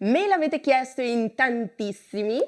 Me l'avete chiesto in tantissimi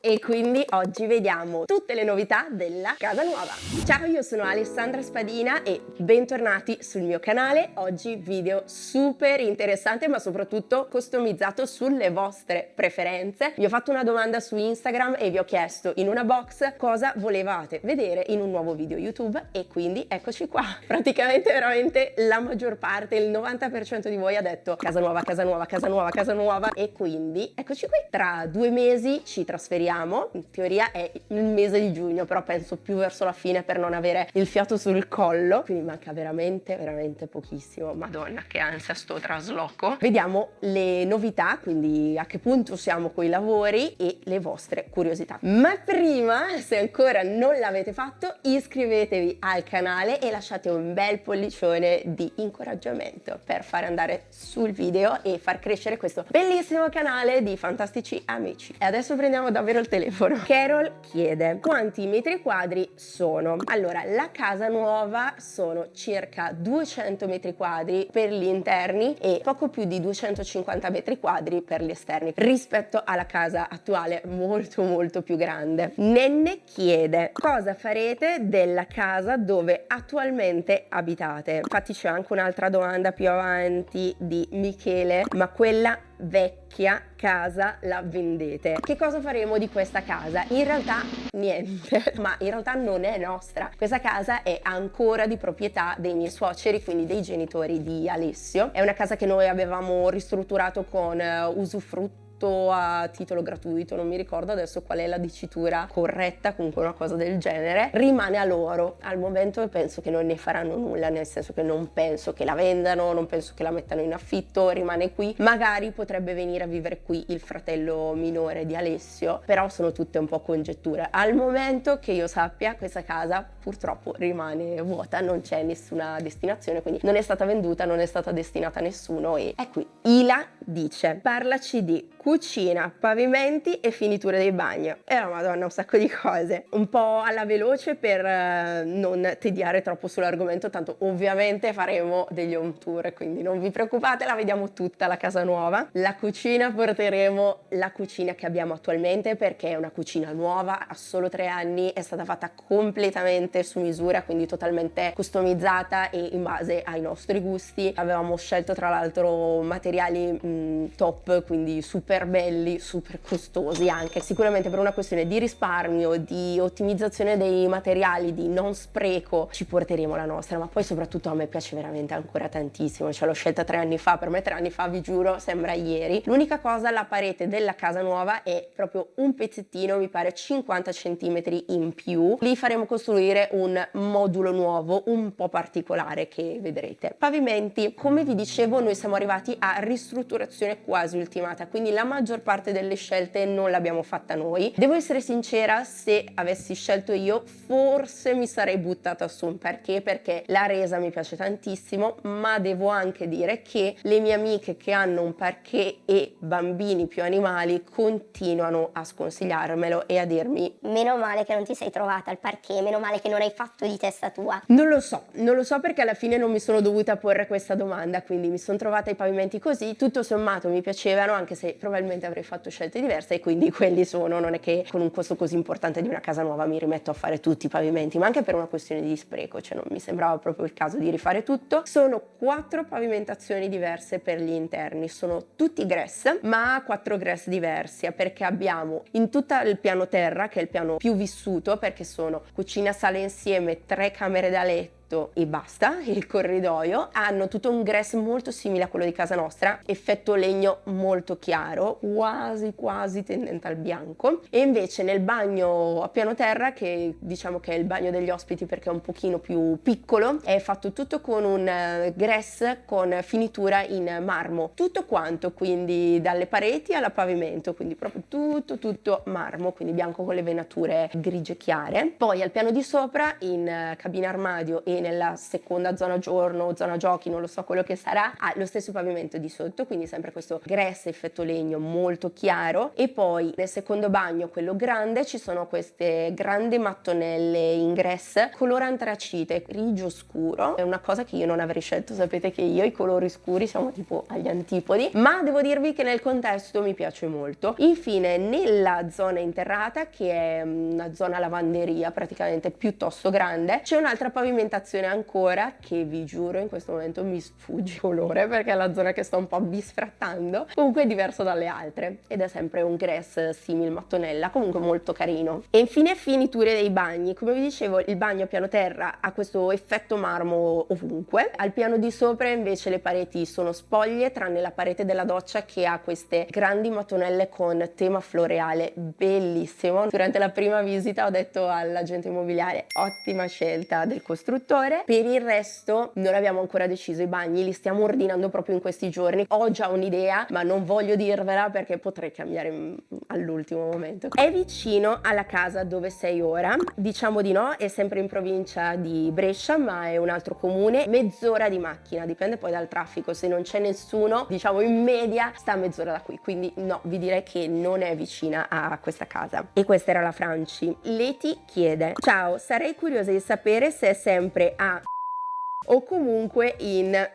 e quindi oggi vediamo tutte le novità della casa nuova. Ciao, io sono Alessandra Spadina e bentornati sul mio canale. Oggi video super interessante ma soprattutto customizzato sulle vostre preferenze. Vi ho fatto una domanda su Instagram e vi ho chiesto in una box cosa volevate vedere in un nuovo video YouTube e quindi eccoci qua. Praticamente veramente la maggior parte, il 90% di voi ha detto casa nuova, casa nuova, casa nuova, casa nuova e quindi eccoci qui. Tra 2 mesi ci trasferiamo. In teoria è il mese di giugno, però penso più verso la fine per non avere il fiato sul collo, quindi manca veramente pochissimo. Madonna, che ansia sto trasloco. Vediamo le novità, quindi a che punto siamo con i lavori e le vostre curiosità. Ma prima, se ancora non l'avete fatto, iscrivetevi al canale e lasciate un bel pollicione di incoraggiamento per fare andare sul video e far crescere questo bellissimo canale di fantastici amici. E adesso prendiamo davvero il telefono. Carol chiede quanti metri quadri sono. Allora, la casa nuova sono circa 200 metri quadri per gli interni e poco più di 250 metri quadri per gli esterni rispetto alla casa attuale, molto più grande. Nenne chiede cosa farete della casa dove attualmente abitate. Infatti c'è anche un'altra domanda più avanti di Michele, ma quella vecchia casa la vendete? Che cosa faremo di questa casa? In realtà niente, ma in realtà non è nostra. Questa casa è ancora di proprietà dei miei suoceri, quindi dei genitori di Alessio. È una casa che noi avevamo ristrutturato con usufrutto a titolo gratuito, non mi ricordo adesso qual è la dicitura corretta, comunque una cosa del genere. Rimane a loro. Al momento penso che non ne faranno nulla, nel senso che non penso che la vendano, non penso che la mettano in affitto, rimane qui. Magari potrebbe venire a vivere qui il fratello minore di Alessio, però sono tutte un po' congetture. Al momento che io sappia questa casa purtroppo rimane vuota, non c'è nessuna destinazione, quindi non è stata venduta, non è stata destinata a nessuno e è qui. Ila dice parlaci di cucina, pavimenti e finiture dei bagni. La madonna, un sacco di cose. Un po' alla veloce per non tediare troppo sull'argomento, tanto ovviamente faremo degli home tour, quindi non vi preoccupate, la vediamo tutta la casa nuova. La cucina, porteremo la cucina che abbiamo attualmente perché è una cucina nuova, ha solo 3 anni, è stata fatta completamente su misura, quindi totalmente customizzata e in base ai nostri gusti. Avevamo scelto tra l'altro materiali top, quindi super belli, super costosi anche, sicuramente per una questione di risparmio, di ottimizzazione dei materiali, di non spreco ci porteremo la nostra, ma poi soprattutto a me piace veramente ancora tantissimo, cioè l'ho scelta 3 anni fa, per me 3 anni fa vi giuro sembra ieri. L'unica cosa, la parete della casa nuova è proprio un pezzettino, mi pare 50 cm in più, lì faremo costruire un modulo nuovo un po' particolare che vedrete. Pavimenti, come vi dicevo, noi siamo arrivati a ristrutturazione quasi ultimata, quindi la maggior parte delle scelte non l'abbiamo fatta noi. Devo essere sincera, se avessi scelto io forse mi sarei buttata su un parquet perché la resa mi piace tantissimo, ma devo anche dire che le mie amiche che hanno un parquet e bambini più animali continuano a sconsigliarmelo e a dirmi meno male che non ti sei trovata al parquet, meno male che non hai fatto di testa tua. non lo so perché alla fine non mi sono dovuta porre questa domanda, quindi mi sono trovata ai pavimenti così, tutto sommato mi piacevano, anche se probabilmente avrei fatto scelte diverse e quindi quelli sono, non è che con un costo così importante di una casa nuova mi rimetto a fare tutti i pavimenti, ma anche per una questione di spreco, cioè non mi sembrava proprio il caso di rifare tutto. Sono 4 pavimentazioni diverse per gli interni, sono tutti grass, ma 4 grass diversi, perché abbiamo in tutto il piano terra, che è il piano più vissuto, perché sono cucina, sala insieme, 3 camere da letto e basta, il corridoio, hanno tutto un grass molto simile a quello di casa nostra, effetto legno molto chiaro, quasi tendente al bianco, e invece nel bagno a piano terra, che diciamo che è il bagno degli ospiti perché è un pochino più piccolo, è fatto tutto con un grass con finitura in marmo, tutto quanto, quindi dalle pareti alla pavimento, quindi proprio tutto marmo, quindi bianco con le venature grigie chiare. Poi al piano di sopra in cabina armadio e nella seconda zona giorno, zona giochi, non lo so quello che sarà, ha lo stesso pavimento di sotto, quindi sempre questo grass effetto legno molto chiaro. E poi nel secondo bagno, quello grande, ci sono queste grandi mattonelle in grass color antracite, grigio scuro. È una cosa che io non avrei scelto, sapete che io i colori scuri siamo tipo agli antipodi, ma devo dirvi che nel contesto mi piace molto. Infine nella zona interrata, che è una zona lavanderia praticamente piuttosto grande, c'è un'altra pavimentazione ancora che vi giuro in questo momento mi sfugge il colore perché è la zona che sto un po' bisfrattando, comunque è diverso dalle altre ed è sempre un grass simil mattonella, comunque molto carino. E infine finiture dei bagni. Come vi dicevo, il bagno a piano terra ha questo effetto marmo ovunque, al piano di sopra invece le pareti sono spoglie tranne la parete della doccia che ha queste grandi mattonelle con tema floreale, bellissimo. Durante la prima visita ho detto all'agente immobiliare ottima scelta del costruttore. Per il resto non abbiamo ancora deciso i bagni, li stiamo ordinando proprio in questi giorni. Ho già un'idea ma non voglio dirvela perché potrei cambiare all'ultimo momento. È vicino alla casa dove sei ora? Diciamo di no, è sempre in provincia di Brescia ma è un altro comune, mezz'ora di macchina, dipende poi dal traffico, se non c'è nessuno diciamo in media sta a mezz'ora da qui, quindi no, vi direi che non è vicina a questa casa. E questa era la Franci. Leti chiede: ciao, sarei curiosa di sapere se è sempre a o comunque in.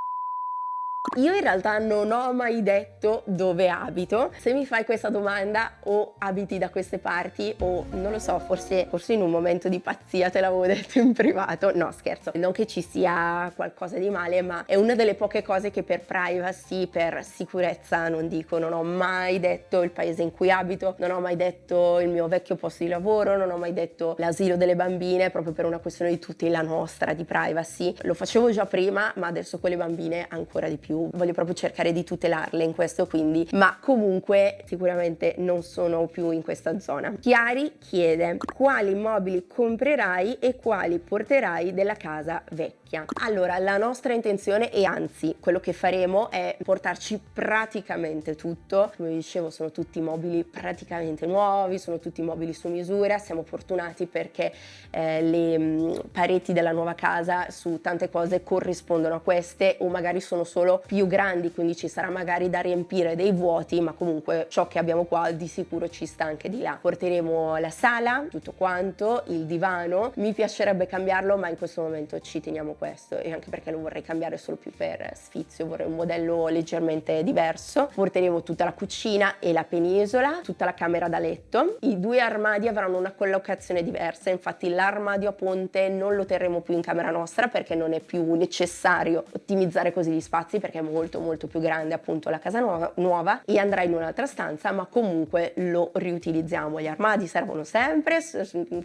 Io in realtà non ho mai detto dove abito. Se mi fai questa domanda o abiti da queste parti o non lo so, forse in un momento di pazzia te l'avevo detto in privato. No, scherzo, non che ci sia qualcosa di male, ma è una delle poche cose che per privacy, per sicurezza non dico. Non ho mai detto il paese in cui abito, non ho mai detto il mio vecchio posto di lavoro, non ho mai detto l'asilo delle bambine, proprio per una questione di tutela nostra, di privacy. Lo facevo già prima, ma adesso con le bambine ancora di più. Voglio proprio cercare di tutelarle in questo, quindi, ma comunque sicuramente non sono più in questa zona. Chiari chiede: quali mobili comprerai e quali porterai della casa vecchia? Allora, la nostra intenzione, e anzi quello che faremo, è portarci praticamente tutto. Come vi dicevo, sono tutti mobili praticamente nuovi, sono tutti mobili su misura. Siamo fortunati perché le pareti della nuova casa su tante cose corrispondono a queste, o magari sono solo più grandi, quindi ci sarà magari da riempire dei vuoti, ma comunque ciò che abbiamo qua di sicuro ci sta anche di là. Porteremo la sala, tutto quanto, il divano. Mi piacerebbe cambiarlo, ma in questo momento ci teniamo questo, e anche perché lo vorrei cambiare solo più per sfizio, vorrei un modello leggermente diverso. Porteremo tutta la cucina e la penisola, tutta la camera da letto. I due armadi avranno una collocazione diversa, infatti l'armadio a ponte non lo terremo più in camera nostra perché non è più necessario ottimizzare così gli spazi, perché è molto più grande appunto la casa nuova, e andrà in un'altra stanza, ma comunque lo riutilizziamo. Gli armadi servono sempre,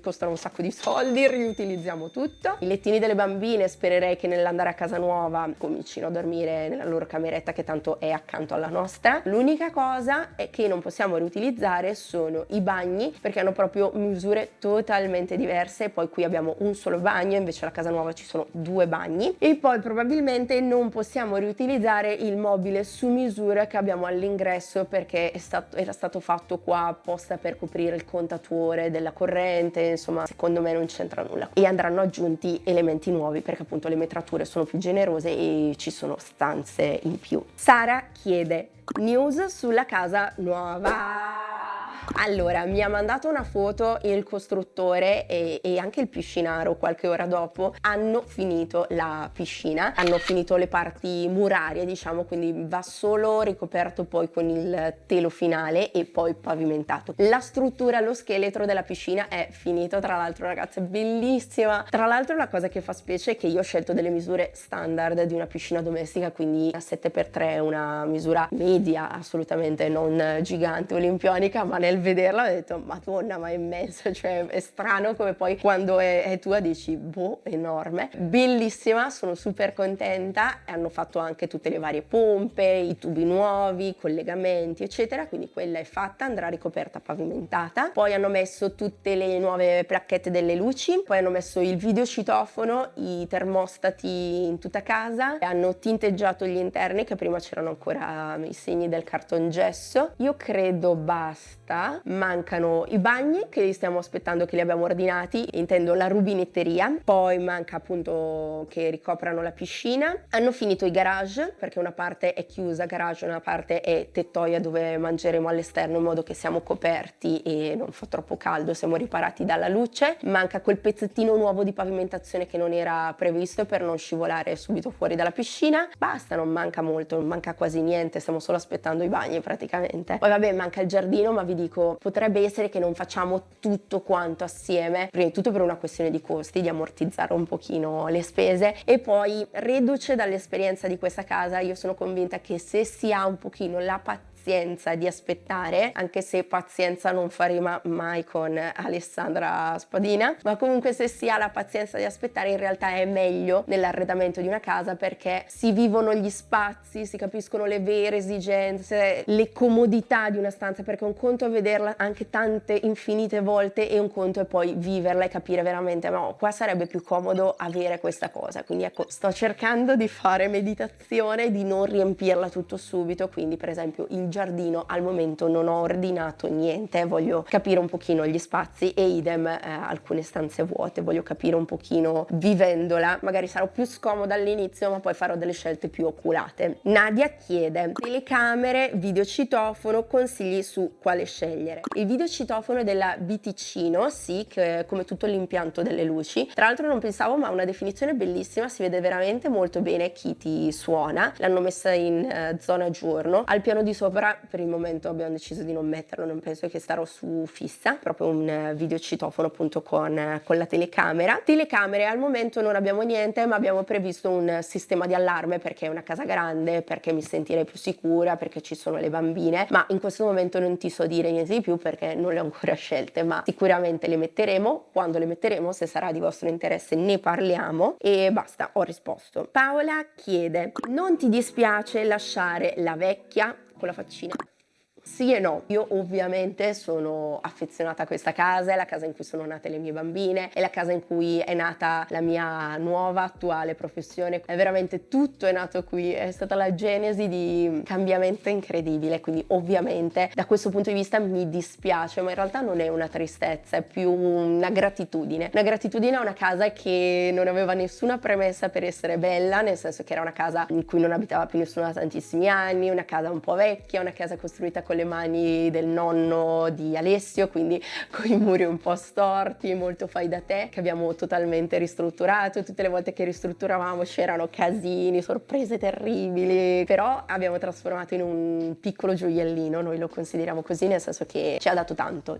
costano un sacco di soldi, riutilizziamo tutto. I lettini delle bambine spererei che nell'andare a casa nuova comincino a dormire nella loro cameretta che tanto è accanto alla nostra. L'unica cosa è che non possiamo riutilizzare sono i bagni, perché hanno proprio misure totalmente diverse. Poi qui abbiamo un solo bagno, invece alla casa nuova ci sono due bagni. E poi probabilmente non possiamo riutilizzare il mobile su misura che abbiamo all'ingresso, perché era stato fatto qua apposta per coprire il contatore della corrente. Insomma, secondo me non c'entra nulla, e andranno aggiunti elementi nuovi perché appunto le metrature sono più generose e ci sono stanze in più. Sara chiede: news sulla casa nuova. Allora, mi ha mandato una foto il costruttore e anche il piscinaro qualche ora dopo. Hanno finito la piscina, hanno finito le parti murarie, diciamo, quindi va solo ricoperto poi con il telo finale e poi pavimentato. La struttura, lo scheletro della piscina è finito, tra l'altro ragazzi, è bellissima. Tra l'altro la cosa che fa specie è che io ho scelto delle misure standard di una piscina domestica, quindi a 7x3 è una misura media, assolutamente non gigante olimpionica, ma nel vederla ho detto madonna, ma è immensa, cioè è strano come poi quando è tua dici boh, enorme, bellissima, sono super contenta. Hanno fatto anche tutte le varie pompe, i tubi nuovi, i collegamenti eccetera, quindi quella è fatta, andrà ricoperta, pavimentata. Poi hanno messo tutte le nuove placchette delle luci, poi hanno messo il videocitofono, i termostati in tutta casa, hanno tinteggiato gli interni che prima c'erano ancora i segni del cartongesso. Io credo basta. basta, mancano i bagni che li stiamo aspettando, che li abbiamo ordinati, intendo la rubinetteria, poi manca appunto che ricoprano la piscina. Hanno finito i garage perché una parte è chiusa garage, una parte è tettoia dove mangeremo all'esterno in modo che siamo coperti e non fa troppo caldo, siamo riparati dalla luce. Manca quel pezzettino nuovo di pavimentazione che non era previsto per non scivolare subito fuori dalla piscina. Basta, non manca molto, non manca quasi niente, stiamo solo aspettando i bagni praticamente. Poi vabbè, manca il giardino, ma vi dico, potrebbe essere che non facciamo tutto quanto assieme, prima di tutto per una questione di costi, di ammortizzare un pochino le spese, e poi reduce dall'esperienza di questa casa, io sono convinta che se si ha un pochino la pazienza di aspettare, anche se pazienza non fa rima mai con Alessandra Spadina, ma comunque se si ha la pazienza di aspettare in realtà è meglio nell'arredamento di una casa, perché si vivono gli spazi, si capiscono le vere esigenze, le comodità di una stanza, perché un conto è vederla anche tante infinite volte e un conto è poi viverla e capire veramente no, qua sarebbe più comodo avere questa cosa. Quindi ecco, sto cercando di fare meditazione, di non riempirla tutto subito, quindi per esempio il giardino al momento non ho ordinato niente, voglio capire un pochino gli spazi, e idem alcune stanze vuote, voglio capire un pochino vivendola, magari sarò più scomoda all'inizio ma poi farò delle scelte più oculate. Nadia chiede telecamere, videocitofono, consigli su quale scegliere. Il videocitofono è della Viticino, sì, che come tutto l'impianto delle luci, tra l'altro non pensavo, ma ha una definizione bellissima, si vede veramente molto bene chi ti suona, l'hanno messa in zona giorno. Al piano di sopra per il momento abbiamo deciso di non metterlo, non penso che starò su fissa, proprio un videocitofono appunto con la telecamera. Telecamere al momento non abbiamo niente, ma abbiamo previsto un sistema di allarme perché è una casa grande, perché mi sentirei più sicura, perché ci sono le bambine, ma in questo momento non ti so dire niente di più perché non le ho ancora scelte, ma sicuramente le metteremo. Quando le metteremo, se sarà di vostro interesse, ne parliamo. E basta, ho risposto. Paola chiede: non ti dispiace lasciare la vecchia con la faccina? Sì e no, io ovviamente sono affezionata a questa casa, è la casa in cui sono nate le mie bambine, è la casa in cui è nata la mia nuova attuale professione, è veramente tutto è nato qui, è stata la genesi di cambiamento incredibile, quindi ovviamente da questo punto di vista mi dispiace, ma in realtà non è una tristezza, è più una gratitudine a una casa che non aveva nessuna premessa per essere bella, nel senso che era una casa in cui non abitava più nessuno da tantissimi anni, una casa un po' vecchia, una casa costruita con le mani del nonno di Alessio, quindi con i muri un po' storti, molto fai da te, che abbiamo totalmente ristrutturato. Tutte le volte che ristrutturavamo c'erano casini, sorprese terribili, però abbiamo trasformato in un piccolo gioiellino, noi lo consideriamo così, nel senso che ci ha dato tanto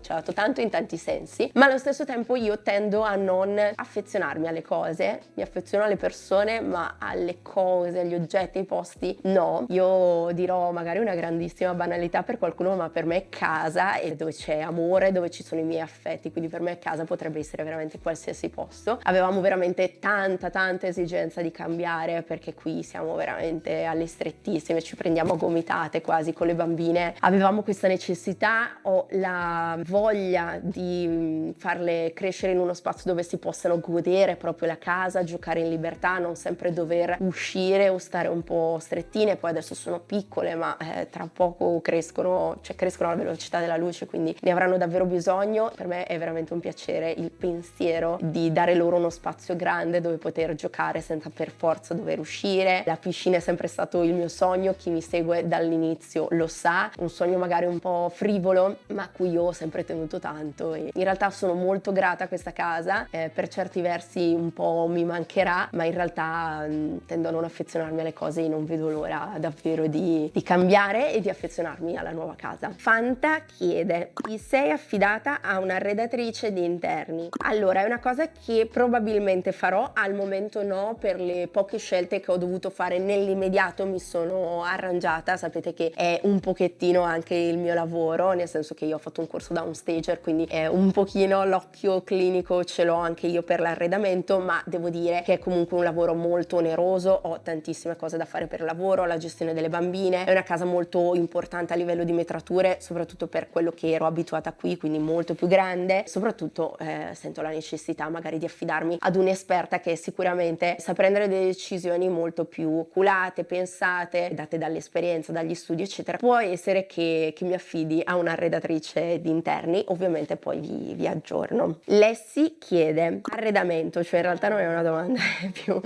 in tanti sensi, ma allo stesso tempo io tendo a non affezionarmi alle cose, mi affeziono alle persone, ma alle cose, agli oggetti, ai posti no. Io dirò magari una grandissima banalità per qualcuno, ma per me è casa e dove c'è amore, dove ci sono i miei affetti, quindi per me casa potrebbe essere veramente qualsiasi posto. Avevamo veramente tanta esigenza di cambiare perché qui siamo veramente alle strettissime, ci prendiamo a gomitate quasi con le bambine. Avevamo questa necessità, ho la voglia di farle crescere in uno spazio dove si possano godere proprio la casa, giocare in libertà, non sempre dover uscire o stare un po' strettine. Poi adesso sono piccole, ma tra poco crescono alla velocità della luce, quindi ne avranno davvero bisogno. Per me è veramente un piacere il pensiero di dare loro uno spazio grande dove poter giocare senza per forza dover uscire. La piscina è sempre stato il mio sogno, chi mi segue dall'inizio lo sa, un sogno magari un po' frivolo, ma a cui io ho sempre tenuto tanto, e in realtà sono molto grata a questa casa, per certi versi un po' mi mancherà, ma in realtà tendo a non affezionarmi alle cose e non vedo l'ora davvero di cambiare e di affezionarmi alla nuova casa. Fanta chiede: ti sei affidata a un'arredatrice di interni? Allora, è una cosa che probabilmente farò, al momento no, per le poche scelte che ho dovuto fare nell'immediato mi sono arrangiata. Sapete che è un pochettino anche il mio lavoro, nel senso che io ho fatto un corso da downstager, quindi è un pochino l'occhio clinico ce l'ho anche io per l'arredamento, ma devo dire che è comunque un lavoro molto oneroso, ho tantissime cose da fare per lavoro, la gestione delle bambine, è una casa molto importante a livello di metrature, soprattutto per quello che ero abituata qui, quindi molto più grande. Soprattutto sento la necessità magari di affidarmi ad un'esperta che sicuramente sa prendere delle decisioni molto più oculate, pensate, date dall'esperienza, dagli studi eccetera. Può essere che mi affidi a un'arredatrice di interni, ovviamente poi vi aggiorno. Lessi chiede arredamento, cioè in realtà non è una domanda, è più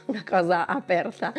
una cosa aperta.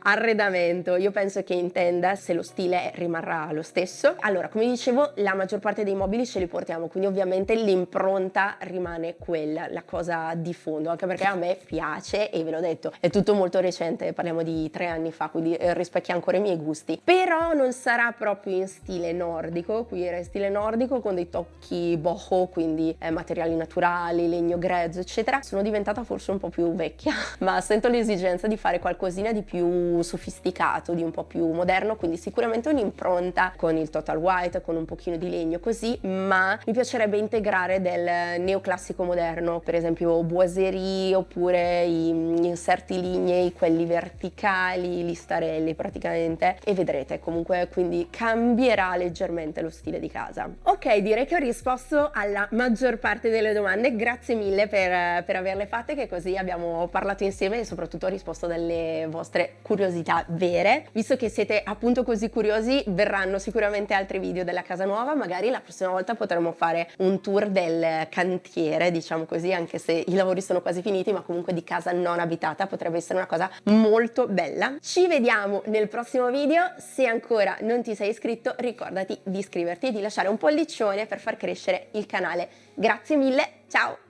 Arredamento, io penso che intenda se lo stile rimarrà lo stesso. Allora, come dicevo, la maggior parte dei mobili ce li portiamo, quindi ovviamente l'impronta rimane quella, la cosa di fondo, anche perché a me piace e ve l'ho detto, è tutto molto recente, parliamo di 3 anni fa, quindi rispecchia ancora i miei gusti. Però non sarà proprio in stile nordico, qui era in stile nordico con dei tocchi boho, quindi materiali naturali, legno grezzo, eccetera. Sono diventata forse un po' più vecchia, ma sento l'esigenza di fare qualcosina di più sofisticato, di un po' più moderno, quindi sicuramente un'impronta con il total white, con un pochino di legno così, ma mi piacerebbe integrare del neoclassico moderno, per esempio boiserie oppure gli inserti lignei, quelli verticali, gli starelli praticamente, e vedrete comunque, quindi cambierà leggermente lo stile di casa. Ok, direi che ho risposto alla maggior parte delle domande, grazie mille per averle fatte, che così abbiamo parlato insieme e soprattutto ho risposto delle vostre curiosità vere. Visto che siete appunto così curiosi, verranno sicuramente altri video della casa nuova, magari la prossima volta potremo fare un tour del cantiere, diciamo così, anche se i lavori sono quasi finiti, ma comunque di casa non abitata potrebbe essere una cosa molto bella. Ci vediamo nel prossimo video, se ancora non ti sei iscritto ricordati di iscriverti e di lasciare un pollicione per far crescere il canale. Grazie mille, ciao!